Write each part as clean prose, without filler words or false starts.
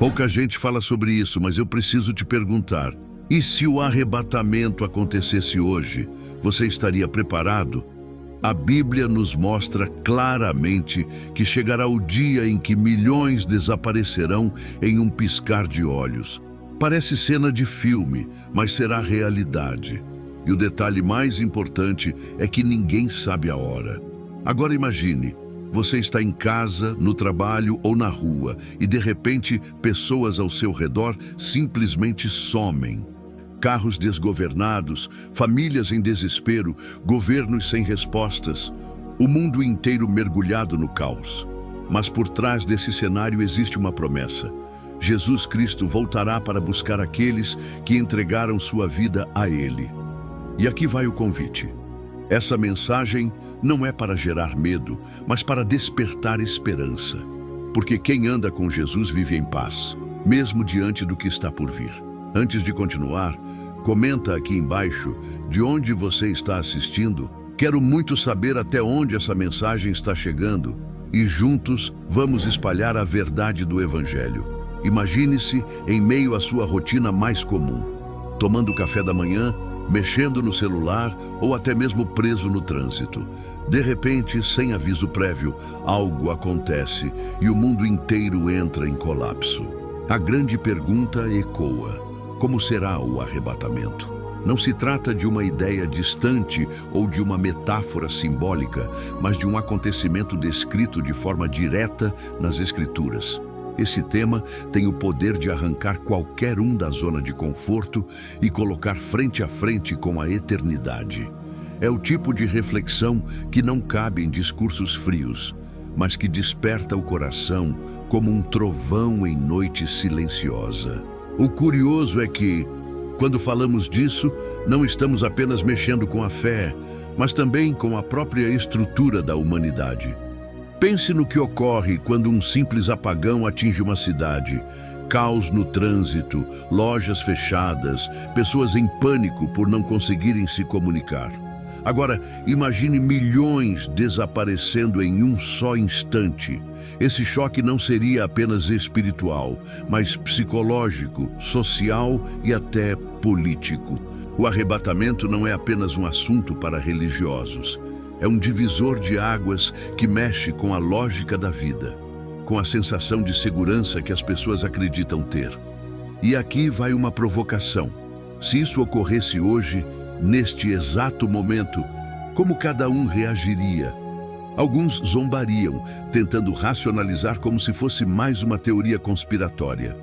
Pouca gente fala sobre isso, mas eu preciso te perguntar: e se o arrebatamento acontecesse hoje, você estaria preparado? A Bíblia nos mostra claramente que chegará o dia em que milhões desaparecerão em um piscar de olhos. Parece cena de filme, mas será realidade. E o detalhe mais importante é que ninguém sabe a hora. Agora imagine, você está em casa, no trabalho ou na rua e de repente pessoas ao seu redor simplesmente somem. Carros desgovernados, famílias em desespero, governos sem respostas, o mundo inteiro mergulhado no caos. Mas por trás desse cenário existe uma promessa. Jesus Cristo voltará para buscar aqueles que entregaram sua vida a Ele. E aqui vai o convite. Essa mensagem não é para gerar medo, mas para despertar esperança. Porque quem anda com Jesus vive em paz, mesmo diante do que está por vir. Antes de continuar, comenta aqui embaixo de onde você está assistindo. Quero muito saber até onde essa mensagem está chegando e juntos vamos espalhar a verdade do Evangelho. Imagine-se em meio à sua rotina mais comum, tomando café da manhã, mexendo no celular ou até mesmo preso no trânsito. De repente, sem aviso prévio, algo acontece e o mundo inteiro entra em colapso. A grande pergunta ecoa: como será o arrebatamento? Não se trata de uma ideia distante ou de uma metáfora simbólica, mas de um acontecimento descrito de forma direta nas Escrituras. Esse tema tem o poder de arrancar qualquer um da zona de conforto e colocar frente a frente com a eternidade. É o tipo de reflexão que não cabe em discursos frios, mas que desperta o coração como um trovão em noite silenciosa. O curioso é que, quando falamos disso, não estamos apenas mexendo com a fé, mas também com a própria estrutura da humanidade. Pense no que ocorre quando um simples apagão atinge uma cidade. Caos no trânsito, lojas fechadas, pessoas em pânico por não conseguirem se comunicar. Agora, imagine milhões desaparecendo em um só instante. Esse choque não seria apenas espiritual, mas psicológico, social e até político. O arrebatamento não é apenas um assunto para religiosos. É um divisor de águas que mexe com a lógica da vida, com a sensação de segurança que as pessoas acreditam ter. E aqui vai uma provocação. Se isso ocorresse hoje, neste exato momento, como cada um reagiria? Alguns zombariam, tentando racionalizar como se fosse mais uma teoria conspiratória.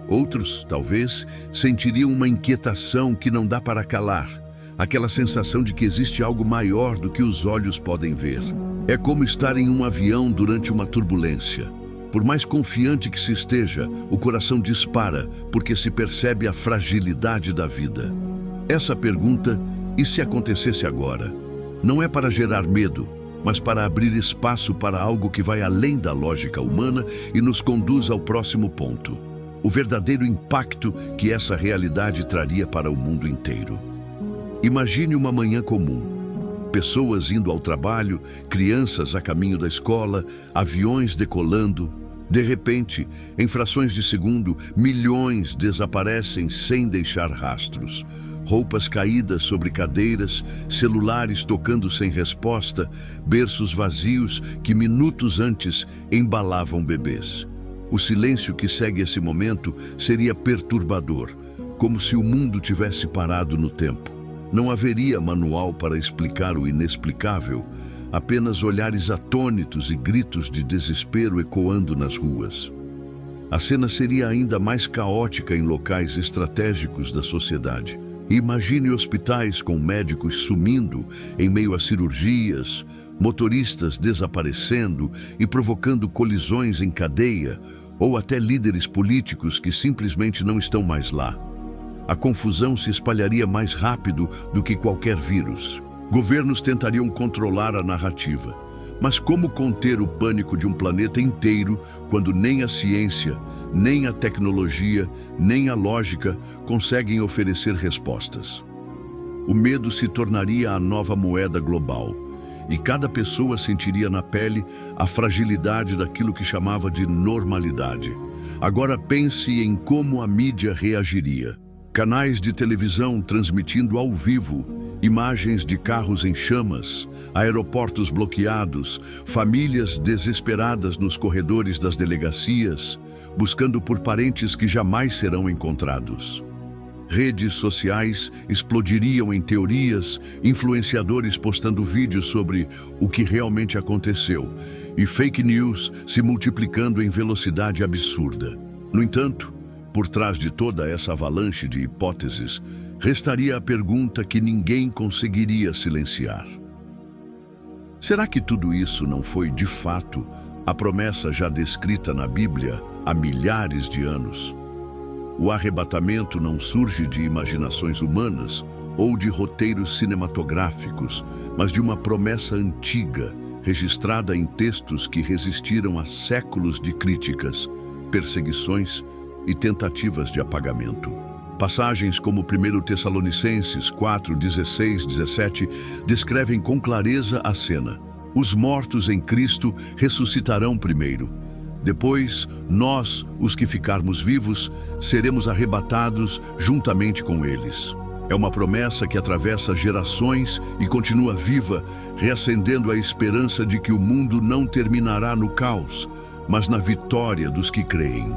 Outros, talvez, sentiriam uma inquietação que não dá para calar. Aquela sensação de que existe algo maior do que os olhos podem ver. É como estar em um avião durante uma turbulência. Por mais confiante que se esteja, o coração dispara porque se percebe a fragilidade da vida. Essa pergunta, e se acontecesse agora, não é para gerar medo, mas para abrir espaço para algo que vai além da lógica humana e nos conduz ao próximo ponto: o verdadeiro impacto que essa realidade traria para o mundo inteiro. Imagine uma manhã comum. Pessoas indo ao trabalho, crianças a caminho da escola, aviões decolando. De repente, em frações de segundo, milhões desaparecem sem deixar rastros. Roupas caídas sobre cadeiras, celulares tocando sem resposta, berços vazios que minutos antes embalavam bebês. O silêncio que segue esse momento seria perturbador, como se o mundo tivesse parado no tempo. Não haveria manual para explicar o inexplicável, apenas olhares atônitos e gritos de desespero ecoando nas ruas. A cena seria ainda mais caótica em locais estratégicos da sociedade. Imagine hospitais com médicos sumindo em meio a cirurgias, motoristas desaparecendo e provocando colisões em cadeia, ou até líderes políticos que simplesmente não estão mais lá. A confusão se espalharia mais rápido do que qualquer vírus. Governos tentariam controlar a narrativa. Mas como conter o pânico de um planeta inteiro quando nem a ciência, nem a tecnologia, nem a lógica conseguem oferecer respostas? O medo se tornaria a nova moeda global, e cada pessoa sentiria na pele a fragilidade daquilo que chamava de normalidade. Agora pense em como a mídia reagiria. Canais de televisão transmitindo ao vivo imagens de carros em chamas, aeroportos bloqueados, famílias desesperadas nos corredores das delegacias, buscando por parentes que jamais serão encontrados. Redes sociais explodiriam em teorias, influenciadores postando vídeos sobre o que realmente aconteceu e fake news se multiplicando em velocidade absurda. No entanto, por trás de toda essa avalanche de hipóteses, restaria a pergunta que ninguém conseguiria silenciar. Será que tudo isso não foi, de fato, a promessa já descrita na Bíblia há milhares de anos? O arrebatamento não surge de imaginações humanas ou de roteiros cinematográficos, mas de uma promessa antiga, registrada em textos que resistiram a séculos de críticas, perseguições e tentativas de apagamento. Passagens como 1 Tessalonicenses 4, 16, 17 descrevem com clareza a cena. Os mortos em Cristo ressuscitarão primeiro. Depois, nós, os que ficarmos vivos, seremos arrebatados juntamente com eles. É uma promessa que atravessa gerações e continua viva, reacendendo a esperança de que o mundo não terminará no caos, mas na vitória dos que creem.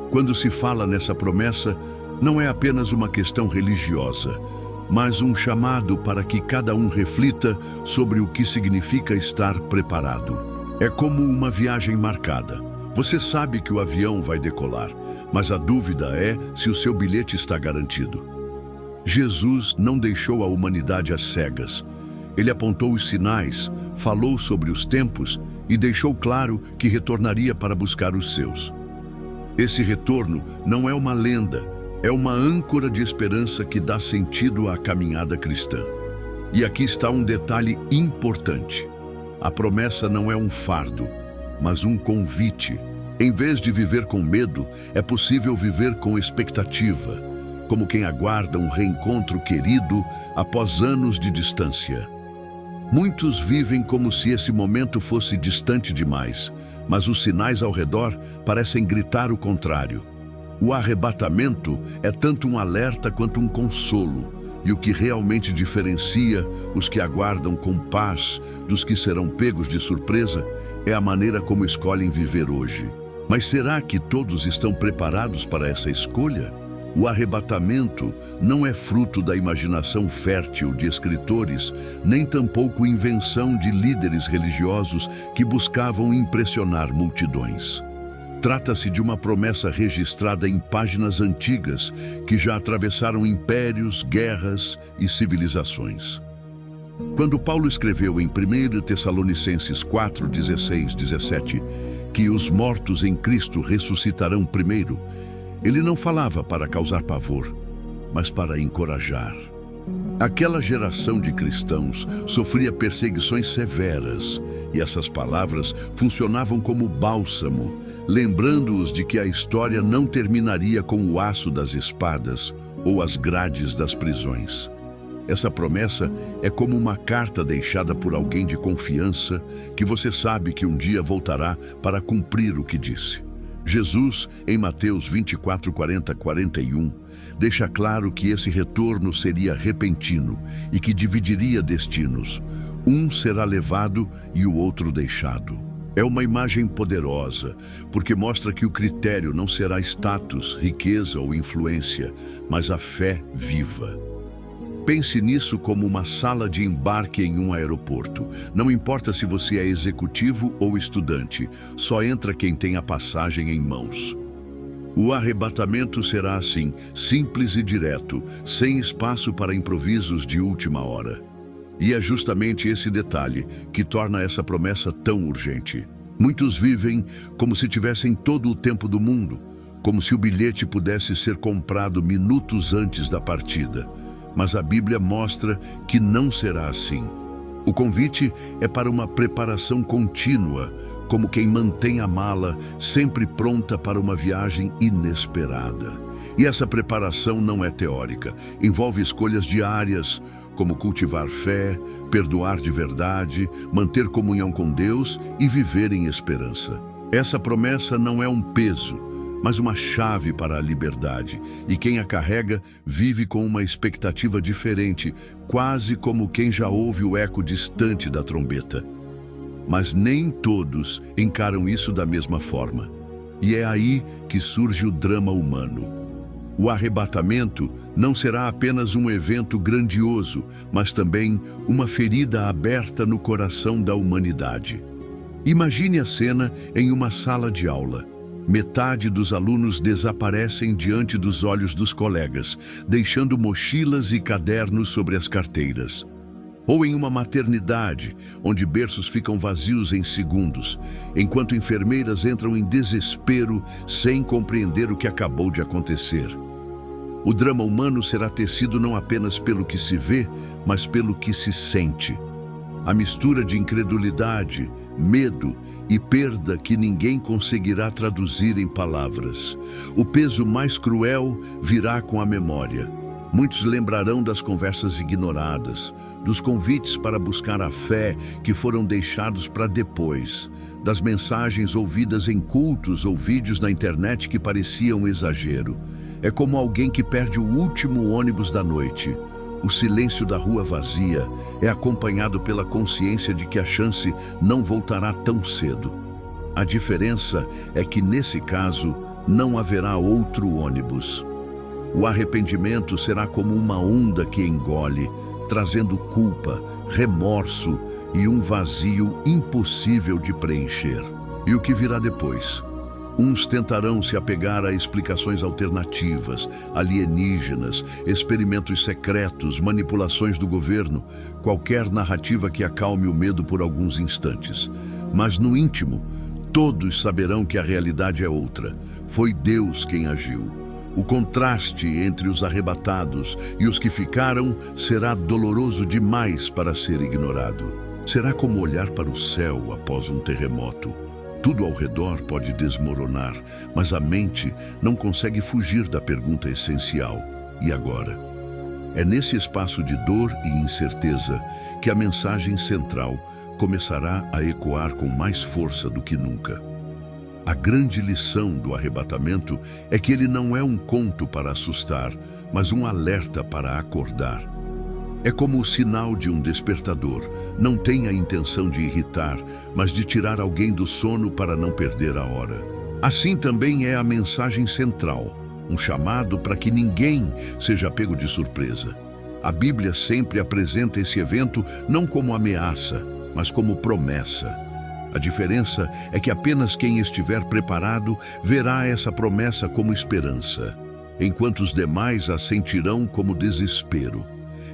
Quando se fala nessa promessa, não é apenas uma questão religiosa, mas um chamado para que cada um reflita sobre o que significa estar preparado. É como uma viagem marcada. Você sabe que o avião vai decolar, mas a dúvida é se o seu bilhete está garantido. Jesus não deixou a humanidade às cegas. Ele apontou os sinais, falou sobre os tempos e deixou claro que retornaria para buscar os seus. Esse retorno não é uma lenda, é uma âncora de esperança que dá sentido à caminhada cristã. E aqui está um detalhe importante. A promessa não é um fardo, mas um convite. Em vez de viver com medo, é possível viver com expectativa, como quem aguarda um reencontro querido após anos de distância. Muitos vivem como se esse momento fosse distante demais, mas os sinais ao redor parecem gritar o contrário. O arrebatamento é tanto um alerta quanto um consolo, e o que realmente diferencia os que aguardam com paz dos que serão pegos de surpresa é a maneira como escolhem viver hoje. Mas será que todos estão preparados para essa escolha? O arrebatamento não é fruto da imaginação fértil de escritores, nem tampouco invenção de líderes religiosos que buscavam impressionar multidões. Trata-se de uma promessa registrada em páginas antigas que já atravessaram impérios, guerras e civilizações. Quando Paulo escreveu em 1 Tessalonicenses 4, 16, 17, que os mortos em Cristo ressuscitarão primeiro, ele não falava para causar pavor, mas para encorajar. Aquela geração de cristãos sofria perseguições severas, e essas palavras funcionavam como bálsamo, lembrando-os de que a história não terminaria com o aço das espadas ou as grades das prisões. Essa promessa é como uma carta deixada por alguém de confiança que você sabe que um dia voltará para cumprir o que disse. Jesus, em Mateus 24, 40, 41, deixa claro que esse retorno seria repentino e que dividiria destinos. Um será levado e o outro deixado. É uma imagem poderosa, porque mostra que o critério não será status, riqueza ou influência, mas a fé viva. Pense nisso como uma sala de embarque em um aeroporto. Não importa se você é executivo ou estudante, só entra quem tem a passagem em mãos. O arrebatamento será assim, simples e direto, sem espaço para improvisos de última hora. E é justamente esse detalhe que torna essa promessa tão urgente. Muitos vivem como se tivessem todo o tempo do mundo, como se o bilhete pudesse ser comprado minutos antes da partida. Mas a Bíblia mostra que não será assim. O convite é para uma preparação contínua, como quem mantém a mala sempre pronta para uma viagem inesperada. E essa preparação não é teórica, envolve escolhas diárias, como cultivar fé, perdoar de verdade, manter comunhão com Deus e viver em esperança. Essa promessa não é um peso, mas uma chave para a liberdade, e quem a carrega vive com uma expectativa diferente, quase como quem já ouve o eco distante da trombeta. Mas nem todos encaram isso da mesma forma. E é aí que surge o drama humano. O arrebatamento não será apenas um evento grandioso, mas também uma ferida aberta no coração da humanidade. Imagine a cena em uma sala de aula. Metade dos alunos desaparecem diante dos olhos dos colegas, deixando mochilas e cadernos sobre as carteiras. Ou em uma maternidade, onde berços ficam vazios em segundos, enquanto enfermeiras entram em desespero sem compreender o que acabou de acontecer. O drama humano será tecido não apenas pelo que se vê, mas pelo que se sente. A mistura de incredulidade, medo e perda que ninguém conseguirá traduzir em palavras. O peso mais cruel virá com a memória. Muitos lembrarão das conversas ignoradas, dos convites para buscar a fé que foram deixados para depois, das mensagens ouvidas em cultos ou vídeos na internet que pareciam exagero. É como alguém que perde o último ônibus da noite. O silêncio da rua vazia é acompanhado pela consciência de que a chance não voltará tão cedo. A diferença é que, nesse caso, não haverá outro ônibus. O arrependimento será como uma onda que engole, trazendo culpa, remorso e um vazio impossível de preencher. E o que virá depois? Uns tentarão se apegar a explicações alternativas, alienígenas, experimentos secretos, manipulações do governo, qualquer narrativa que acalme o medo por alguns instantes. Mas no íntimo, todos saberão que a realidade é outra. Foi Deus quem agiu. O contraste entre os arrebatados e os que ficaram será doloroso demais para ser ignorado. Será como olhar para o céu após um terremoto. Tudo ao redor pode desmoronar, mas a mente não consegue fugir da pergunta essencial: e agora? É nesse espaço de dor e incerteza que a mensagem central começará a ecoar com mais força do que nunca. A grande lição do arrebatamento é que ele não é um conto para assustar, mas um alerta para acordar. É como o sinal de um despertador. Não tem a intenção de irritar, mas de tirar alguém do sono para não perder a hora. Assim também é a mensagem central, um chamado para que ninguém seja pego de surpresa. A Bíblia sempre apresenta esse evento não como ameaça, mas como promessa. A diferença é que apenas quem estiver preparado verá essa promessa como esperança, enquanto os demais a sentirão como desespero.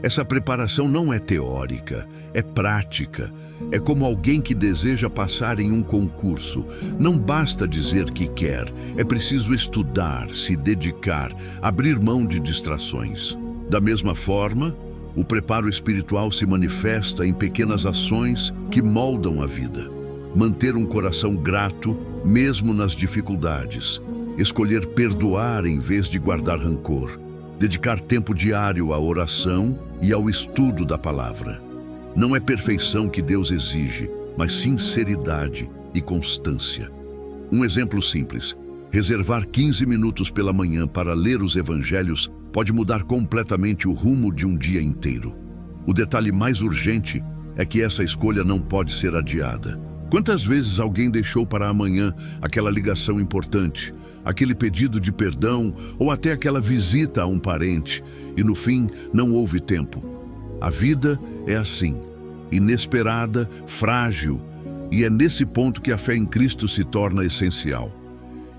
Essa preparação não é teórica, é prática. É como alguém que deseja passar em um concurso. Não basta dizer que quer, é preciso estudar, se dedicar, abrir mão de distrações. Da mesma forma, o preparo espiritual se manifesta em pequenas ações que moldam a vida. Manter um coração grato, mesmo nas dificuldades. Escolher perdoar em vez de guardar rancor. Dedicar tempo diário à oração e ao estudo da palavra. Não é perfeição que Deus exige, mas sinceridade e constância. Um exemplo simples: reservar 15 minutos pela manhã para ler os evangelhos pode mudar completamente o rumo de um dia inteiro. O detalhe mais urgente é que essa escolha não pode ser adiada. Quantas vezes alguém deixou para amanhã aquela ligação importante, aquele pedido de perdão ou até aquela visita a um parente, e no fim não houve tempo? A vida é assim, inesperada, frágil, e é nesse ponto que a fé em Cristo se torna essencial.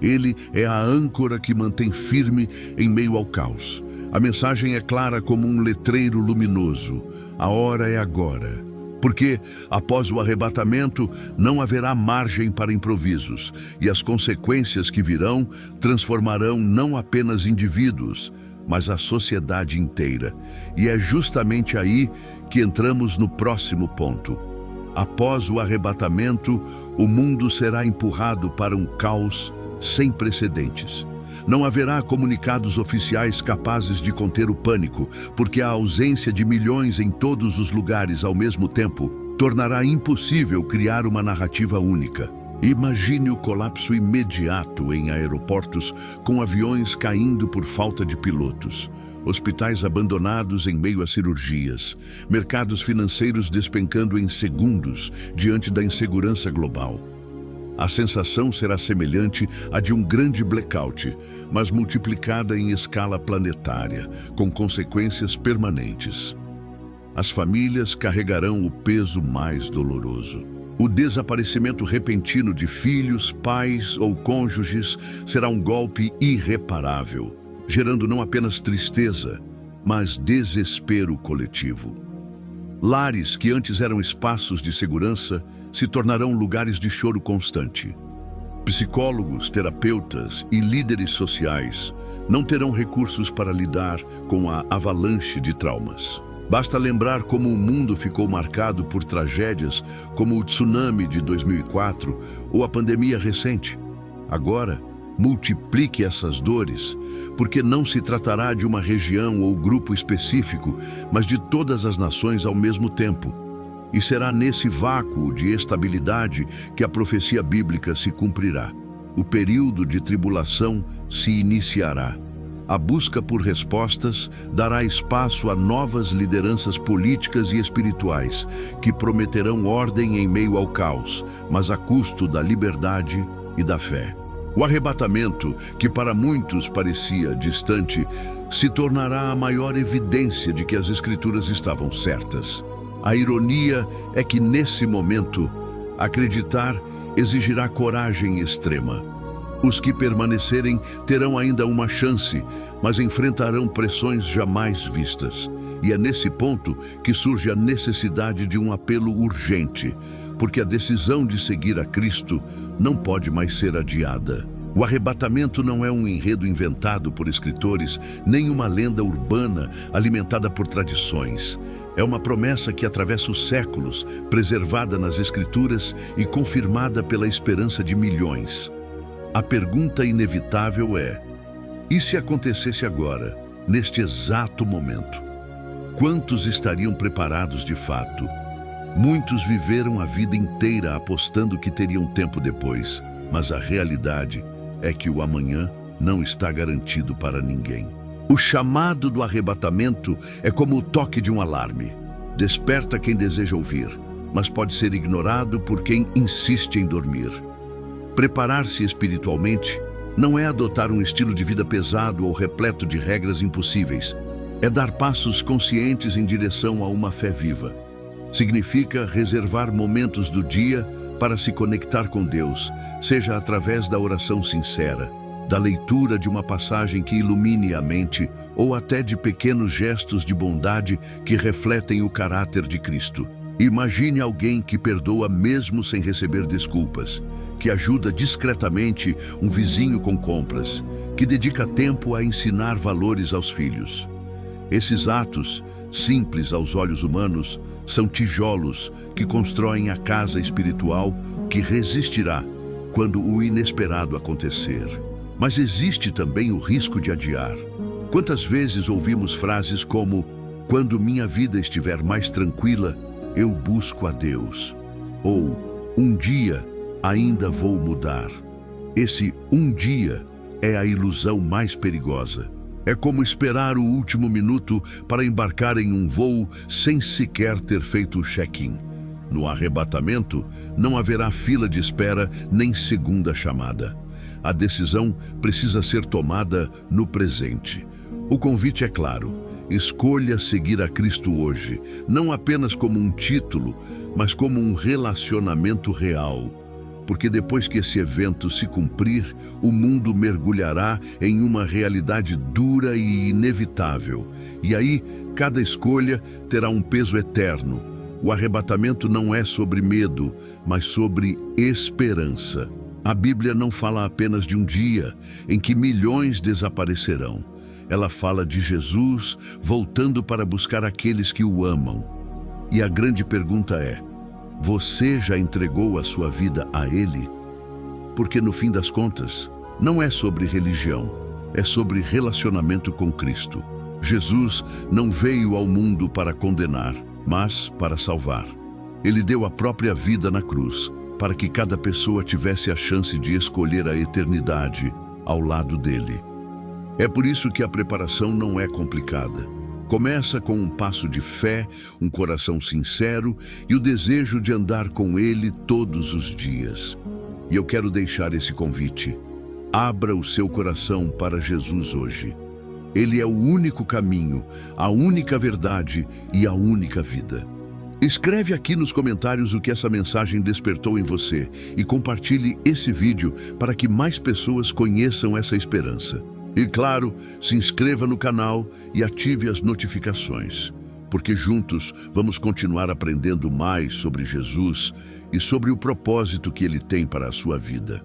Ele é a âncora que mantém firme em meio ao caos. A mensagem é clara como um letreiro luminoso: a hora é agora. Porque, após o arrebatamento, não haverá margem para improvisos, e as consequências que virão transformarão não apenas indivíduos, mas a sociedade inteira. E é justamente aí que entramos no próximo ponto. Após o arrebatamento, o mundo será empurrado para um caos sem precedentes. Não haverá comunicados oficiais capazes de conter o pânico, porque a ausência de milhões em todos os lugares ao mesmo tempo tornará impossível criar uma narrativa única. Imagine o colapso imediato em aeroportos, com aviões caindo por falta de pilotos, hospitais abandonados em meio a cirurgias, mercados financeiros despencando em segundos diante da insegurança global. A sensação será semelhante à de um grande blackout, mas multiplicada em escala planetária, com consequências permanentes. As famílias carregarão o peso mais doloroso. O desaparecimento repentino de filhos, pais ou cônjuges será um golpe irreparável, gerando não apenas tristeza, mas desespero coletivo. Lares que antes eram espaços de segurança se tornarão lugares de choro constante. Psicólogos, terapeutas e líderes sociais não terão recursos para lidar com a avalanche de traumas. Basta lembrar como o mundo ficou marcado por tragédias como o tsunami de 2004 ou a pandemia recente. Agora, multiplique essas dores, porque não se tratará de uma região ou grupo específico, mas de todas as nações ao mesmo tempo. E será nesse vácuo de estabilidade que a profecia bíblica se cumprirá. O período de tribulação se iniciará. A busca por respostas dará espaço a novas lideranças políticas e espirituais, que prometerão ordem em meio ao caos, mas a custo da liberdade e da fé. O arrebatamento, que para muitos parecia distante, se tornará a maior evidência de que as Escrituras estavam certas. A ironia é que, nesse momento, acreditar exigirá coragem extrema. Os que permanecerem terão ainda uma chance, mas enfrentarão pressões jamais vistas. E é nesse ponto que surge a necessidade de um apelo urgente, porque a decisão de seguir a Cristo não pode mais ser adiada. O arrebatamento não é um enredo inventado por escritores, nem uma lenda urbana alimentada por tradições. É uma promessa que atravessa os séculos, preservada nas Escrituras e confirmada pela esperança de milhões. A pergunta inevitável é: e se acontecesse agora, neste exato momento? Quantos estariam preparados de fato? Muitos viveram a vida inteira apostando que teriam tempo depois, mas a realidade é que o amanhã não está garantido para ninguém. O chamado do arrebatamento é como o toque de um alarme. Desperta quem deseja ouvir, mas pode ser ignorado por quem insiste em dormir. Preparar-se espiritualmente não é adotar um estilo de vida pesado ou repleto de regras impossíveis. É dar passos conscientes em direção a uma fé viva. Significa reservar momentos do dia para se conectar com Deus, seja através da oração sincera, da leitura de uma passagem que ilumine a mente ou até de pequenos gestos de bondade que refletem o caráter de Cristo. Imagine alguém que perdoa mesmo sem receber desculpas, que ajuda discretamente um vizinho com compras, que dedica tempo a ensinar valores aos filhos. Esses atos, simples aos olhos humanos, são tijolos que constroem a casa espiritual que resistirá quando o inesperado acontecer. Mas existe também o risco de adiar. Quantas vezes ouvimos frases como: "Quando minha vida estiver mais tranquila, eu busco a Deus", ou "Um dia ainda vou mudar". Esse "um dia" é a ilusão mais perigosa. É como esperar o último minuto para embarcar em um voo sem sequer ter feito o check-in. No arrebatamento, não haverá fila de espera nem segunda chamada. A decisão precisa ser tomada no presente. O convite é claro: escolha seguir a Cristo hoje, não apenas como um título, mas como um relacionamento real. Porque depois que esse evento se cumprir, o mundo mergulhará em uma realidade dura e inevitável. E aí, cada escolha terá um peso eterno. O arrebatamento não é sobre medo, mas sobre esperança. A Bíblia não fala apenas de um dia em que milhões desaparecerão. Ela fala de Jesus voltando para buscar aqueles que o amam. E a grande pergunta é: você já entregou a sua vida a Ele? Porque no fim das contas, não é sobre religião, é sobre relacionamento com Cristo. Jesus não veio ao mundo para condenar, mas para salvar. Ele deu a própria vida na cruz, para que cada pessoa tivesse a chance de escolher a eternidade ao lado dele. É por isso que a preparação não é complicada. Começa com um passo de fé, um coração sincero e o desejo de andar com ele todos os dias. E eu quero deixar esse convite. Abra o seu coração para Jesus hoje. Ele é o único caminho, a única verdade e a única vida. Escreve aqui nos comentários o que essa mensagem despertou em você e compartilhe esse vídeo para que mais pessoas conheçam essa esperança. E claro, se inscreva no canal e ative as notificações, porque juntos vamos continuar aprendendo mais sobre Jesus e sobre o propósito que ele tem para a sua vida.